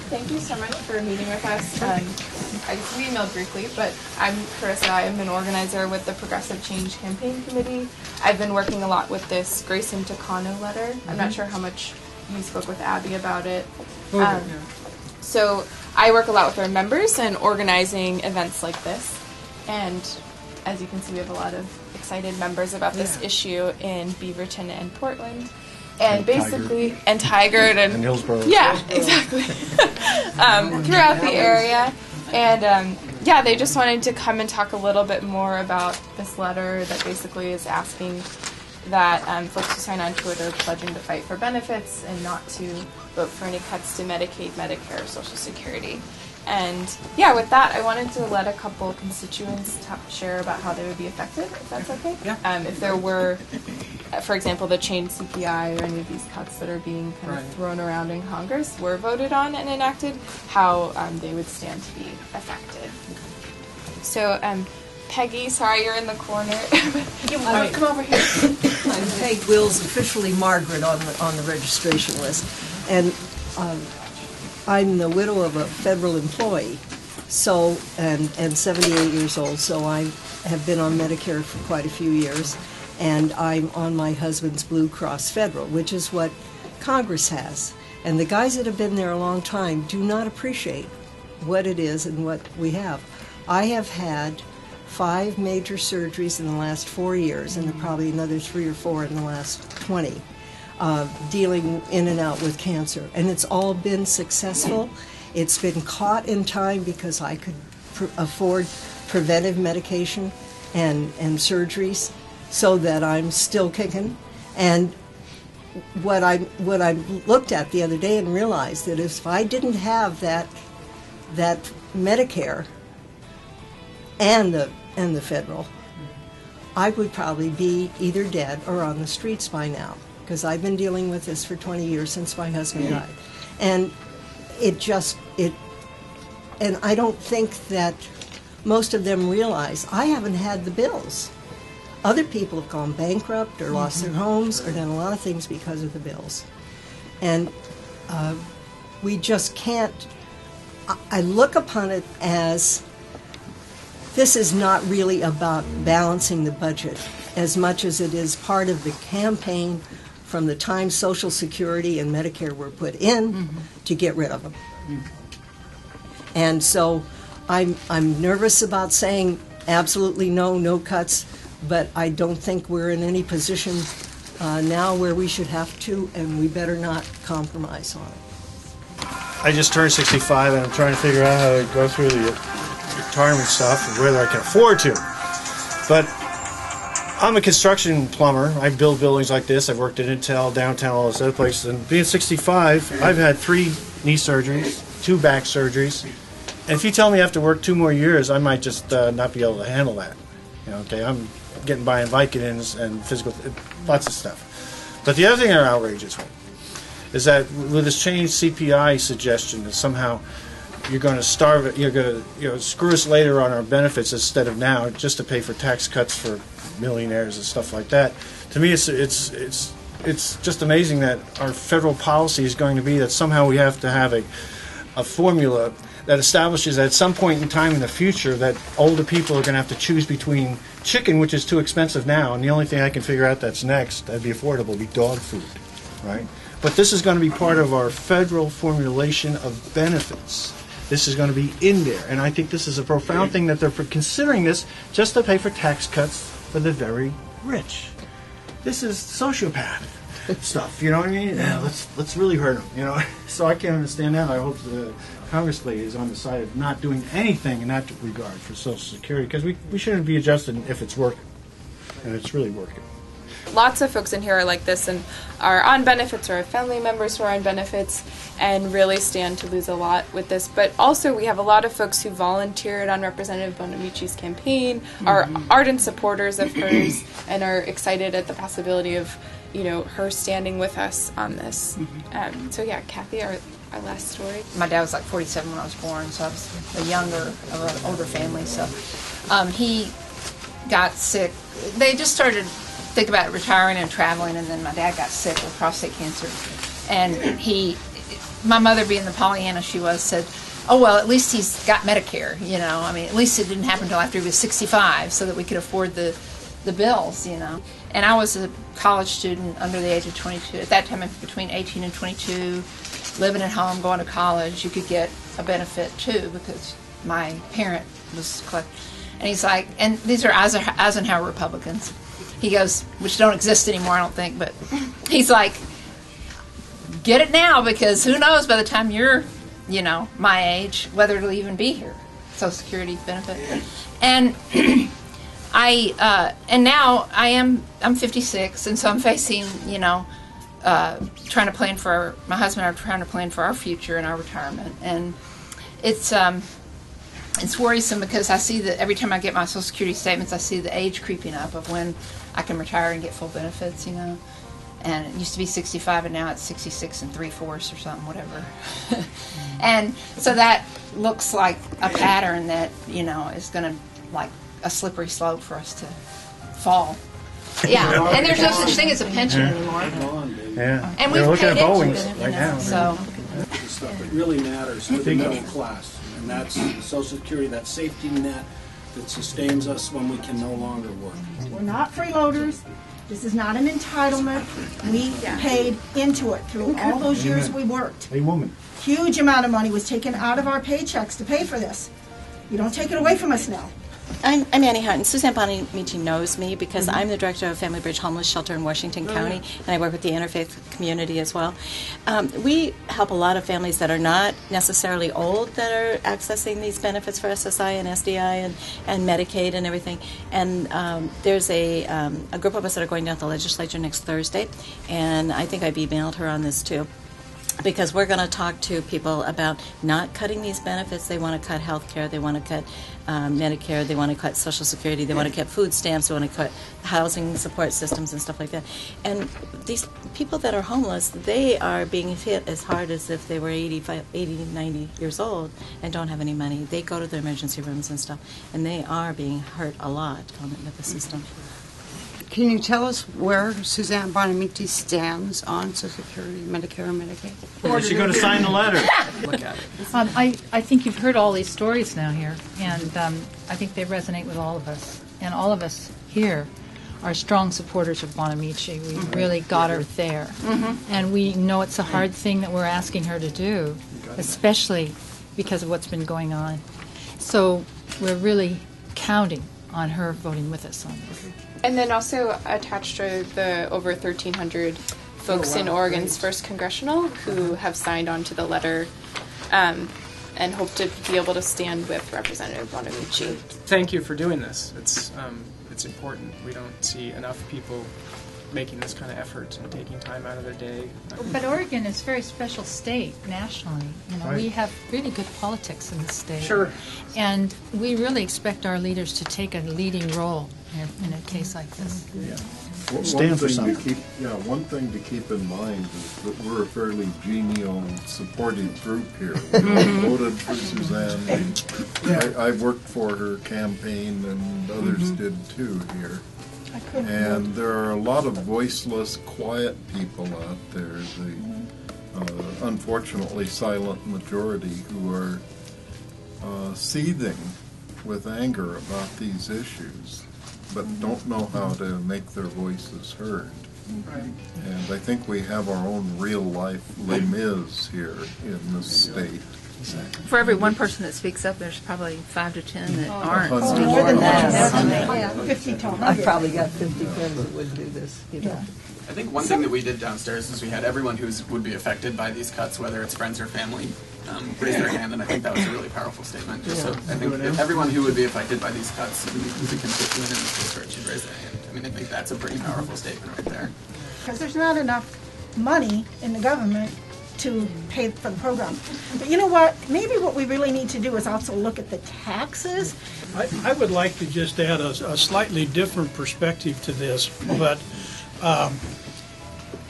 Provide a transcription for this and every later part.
Thank you so much for meeting with us. We emailed briefly, but I'm Carissa. I'm an organizer with the Progressive Change Campaign Committee. I've been working a lot with this Grayson Takano letter. I'm not sure how much you spoke with Abby about it. So I work a lot with our members and organizing events like this. And as you can see, we have a lot of excited members about this issue in Beaverton and Portland. And basically, and Tigard and Hillsborough. Yeah, exactly. Throughout the area. And yeah, they just wanted to come and talk a little bit more about this letter that basically is asking that folks who sign on to it are pledging to fight for benefits and not to vote for any cuts to Medicaid, Medicare, or Social Security. And yeah, with that, I wanted to let a couple constituents share about how they would be affected, if that's okay. Yeah. If there were, for example, the chain CPI or any of these cuts that are being kind of thrown around in Congress were voted on and enacted, how they would stand to be affected. So, Peggy, sorry you're in the corner. Come over here. I'm Peg Wills, officially Margaret on the registration list, and I'm the widow of a federal employee, so and 78 years old. So I have been on Medicare for quite a few years, and I'm on my husband's Blue Cross Federal, which is what Congress has. And the guys that have been there a long time do not appreciate what it is and what we have. I have had 5 major surgeries in the last 4 years, and probably another 3 or 4 in the last 20, dealing in and out with cancer. And it's all been successful. It's been caught in time because I could afford preventive medication and surgeries, so that I'm still kicking. And what I looked at the other day and realized that if I didn't have that Medicare and the federal, I would probably be either dead or on the streets by now, because I've been dealing with this for 20 years since my husband died. And and I don't think that most of them realize I haven't had the bills. Other people have gone bankrupt or lost their homes or done a lot of things because of the bills. And we just can't, I look upon it as this is not really about balancing the budget as much as it is part of the campaign from the time Social Security and Medicare were put in to get rid of them. And so I'm nervous about saying absolutely no cuts, but I don't think we're in any position now where we should have to, and we better not compromise on it. I just turned 65 and I'm trying to figure out how to go through the retirement stuff and whether I can afford to. But I'm a construction plumber. I build buildings like this. I've worked at Intel, downtown, all those other places. And being 65, I've had 3 knee surgeries, 2 back surgeries. And if you tell me I have to work 2 more years, I might just not be able to handle that. You know, okay, I'm getting by on Vicodins and physical, lots of stuff. But the other thing that outrages me is that with this changed CPI suggestion that somehow you're going to starve it, you're going to screw us later on our benefits instead of now, just to pay for tax cuts for millionaires and stuff like that. To me, it's just amazing that our federal policy is going to be that somehow we have to have a formula that establishes that at some point in time in the future that older people are going to have to choose between chicken, which is too expensive now, and the only thing I can figure out that's next, that'd be affordable, would be dog food, right? But this is going to be part of our federal formulation of benefits. This is going to be in there, and I think this is a profound thing that they're considering this just to pay for tax cuts for the very rich. This is sociopath stuff, you know what I mean? Yeah, let's really hurt them, you know? So I can't understand that. I hope the Congress lady is on the side of not doing anything in that regard for Social Security, because we shouldn't be adjusting if it's working, and it's really working. Lots of folks in here are like this and are on benefits or have family members who are on benefits and really stand to lose a lot with this. But also we have a lot of folks who volunteered on Representative Bonamici's campaign, are ardent supporters of hers, and are excited at the possibility of, her standing with us on this. So yeah, Kathy, our last story. My dad was like 47 when I was born, so I was a younger of an older family. So he got sick. They just started think about retiring and traveling, and then my dad got sick with prostate cancer, and he my mother, being the Pollyanna she was, said, oh, well, at least he's got Medicare, you know. I mean, at least it didn't happen until after he was 65 so that we could afford the bills, you know. And I was a college student under the age of 22. At that time, between 18 and 22, living at home, going to college, you could get a benefit, too, because my parent was collecting. And he's like, and these are Eisenhower Republicans. He goes, which don't exist anymore, I don't think, but he's like, get it now, because who knows by the time you're, you know, my age, whether it'll even be here, Social Security benefit. And and now I'm 56, and so I'm facing, you know, trying to plan for, my husband and I are trying to plan for our future and our retirement. And it's worrisome because I see that every time I get my Social Security statements, I see the age creeping up of when I can retire and get full benefits, you know. And it used to be 65, and now it's 66 and 3/4 or something, whatever. And so that looks like a pattern that, you know, is going to, like, a slippery slope for us to fall. Yeah, and there's no such thing as a pension anymore. Yeah. And we've looking paid at into Boeing's it, you right know, now. so. The stuff that really matters for the middle class, and that's Social Security, that safety net that sustains us when we can no longer work. We're not freeloaders. This is not an entitlement. We paid into it through all those years we worked. A woman. Huge amount of money was taken out of our paychecks to pay for this. You don't take it away from us now. I'm Annie Houghton. Suzanne Bonamici knows me because I'm the director of Family Bridge Homeless Shelter in Washington County, and I work with the interfaith community as well. We help a lot of families that are not necessarily old that are accessing these benefits for SSI and SDI and Medicaid and everything. And there's a group of us that are going down to the legislature next Thursday, and I think I've emailed her on this too, because we're going to talk to people about not cutting these benefits. They want to cut health care. They want to cut Medicare. They want to cut Social Security. They want to cut food stamps. They want to cut housing support systems and stuff like that. And these people that are homeless, they are being hit as hard as if they were 80, 90 years old and don't have any money. They go to the emergency rooms and stuff, and they are being hurt a lot with the system. Can you tell us where Suzanne Bonamici stands on Social Security, Medicare, and Medicaid? Is she going to sign the letter? Look at it. I think you've heard all these stories now here, and I think they resonate with all of us. And all of us here are strong supporters of Bonamici. We really got her there. Mm-hmm. And we know it's a hard thing that we're asking her to do, especially because of what's been going on. So we're really counting on her voting with us on this. And then also attached are the over 1,300 folks in Oregon's 1st Congressional who have signed on to the letter and hope to be able to stand with Representative Bonamici. Thank you for doing this. It's important. We don't see enough people making this kind of effort and taking time out of their day. But Oregon is a very special state nationally. You know, we have really good politics in the state. Sure. And we really expect our leaders to take a leading role in a case like this. Yeah. Stand for something. One thing to keep in mind is that we're a fairly genial, supportive group here. We voted for Suzanne. I worked for her campaign, and others did too here. And there are a lot of voiceless, quiet people out there, the unfortunately silent majority, who are seething with anger about these issues, but don't know how to make their voices heard. Right. And I think we have our own real-life Les Mis here in this state. Exactly. For every one person that speaks up, there's probably 5 to 10 that aren't. More than that. 50 to 100. I've probably got 50 friends that would do this. You know. I think one thing that we did downstairs is we had everyone who would be affected by these cuts, whether it's friends or family, raise their hand, and I think that was a really powerful statement. So I think everyone who would be affected by these cuts, who's a constituent in this district, should raise their hand. I mean, I think that's a pretty powerful statement right there. Because there's not enough money in the government to pay for the program. But you know what? Maybe what we really need to do is also look at the taxes. I would like to just add a slightly different perspective to this, but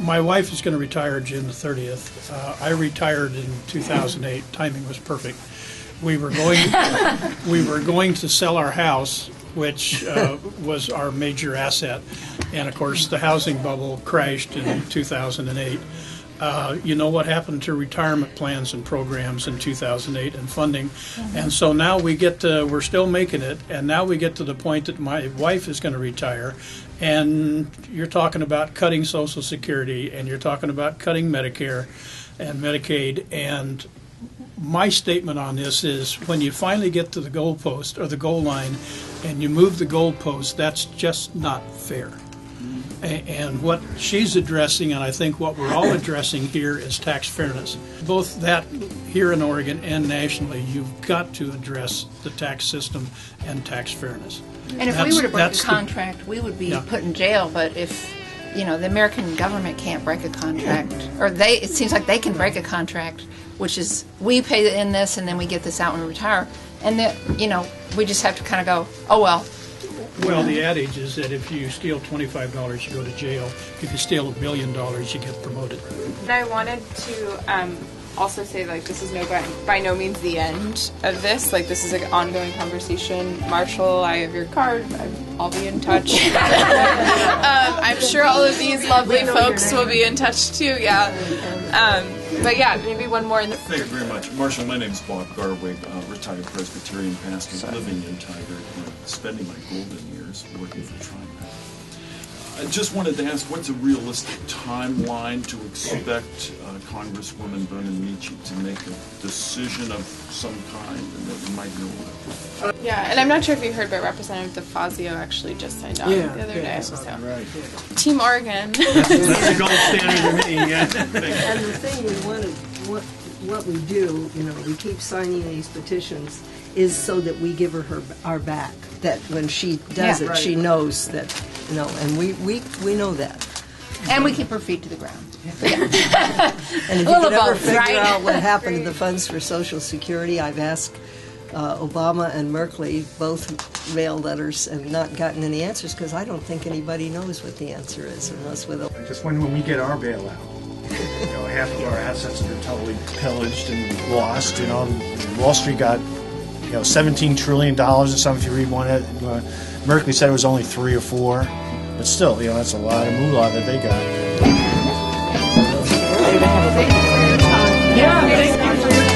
my wife is going to retire June the 30th. I retired in 2008. Timing was perfect. We were going to sell our house, which was our major asset, and of course the housing bubble crashed in 2008. You know what happened to retirement plans and programs in 2008 and funding. And so now we're still making it, and now we get to the point that my wife is going to retire, and you're talking about cutting Social Security, and you're talking about cutting Medicare and Medicaid. And my statement on this is, when you finally get to the goalpost or the goal line and you move the goalpost, that's just not fair. And what she's addressing, and I think what we're all addressing here, is tax fairness. Both that here in Oregon and nationally, you've got to address the tax system and tax fairness. And if we were to break a contract, we would be put in jail. But if the American government can't break a contract, or it seems like they can break a contract, which is we pay in this and then we get this out when we retire, and we just have to kind of go, oh well. Well, the adage is that if you steal $25, you go to jail. If you steal $1 billion, you get promoted. And I wanted to also say, this is by no means the end of this. This is an ongoing conversation. Marshall, I have your card. I'll be in touch. I'm sure all of these lovely folks will be in touch too. Yeah. But yeah, maybe one more. Thank you very much. Marshall, my name is Bob Garwig, retired Presbyterian pastor, living in Tigard, spending my golden years working for TriMet. I just wanted to ask, what's a realistic timeline to expect Congresswoman Bonamici to make a decision of some kind and that we might know about? Yeah, and I'm not sure if you heard, but Representative DeFazio actually just signed on the other day. So. Right. Team Oregon. That's a gold standard to me. Yeah. And the thing we wanted, what we do, we keep signing these petitions, is so that we give her our back. That when she does it, she knows that, and we know that. And we keep her feet to the ground. And if you could ever figure out what happened to the funds for Social Security, I've asked Obama and Merkley, both mail letters, and not gotten any answers, because I don't think anybody knows what the answer is, unless with just when we get our bailout. Half of our assets are totally pillaged and lost. Wall Street got $17 trillion or something. If you read one, Merkley said it was only 3 or 4, but still, that's a lot of moolah that they got. Thank you for your time. Yeah, thank you for your